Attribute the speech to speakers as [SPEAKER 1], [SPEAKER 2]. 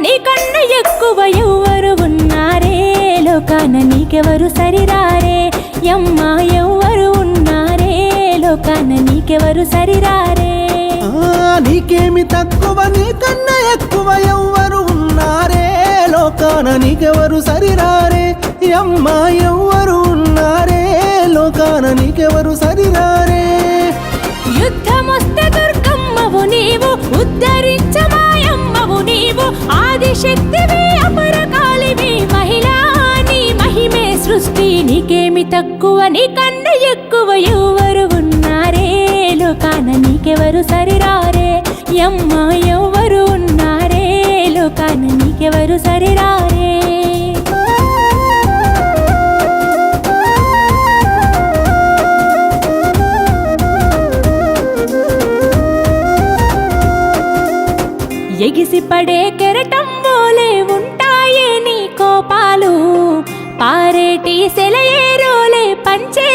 [SPEAKER 1] నీకన్నా ఎక్కువ ఎవ్వరు ఉన్నారే లోకాన నీకెవరు సరిరారే యమ్మా ఎవ్వరు ఉన్నారే లోకాన నీకెవరు సరిరారే
[SPEAKER 2] నీకేమి తక్కువ నీకన్నా ఎక్కువ ఎవ్వరు ఉన్నారే లోకాన నీకెవరు సరిరారే యమ్మా ఎవ్వరు ఉన్నారే లోకాన నీకెవరు సరిరారే
[SPEAKER 1] యుద్ధమొస్తే దుర్గమ్మవు నీవు ఉద్ధరించమాయమ్మవు నీవు ఆదిశక్తివి అపరకాలివి మహిళా నీ మహిమే సృష్టి నీకేమి తక్కువ నీకన్నా ఎక్కువ ఎవ్వరు ఉన్నారే లోకాన నీకెవరు సరిరారే యమ్మా ఎవ్వరు ఉన్నారే లోకాన నీకెవరు సరిరారే ఎగిసి పడే కెరటం మోలే ఉంటాయే నీ కోపాలు పారేటి సెలయేరోలే పంచే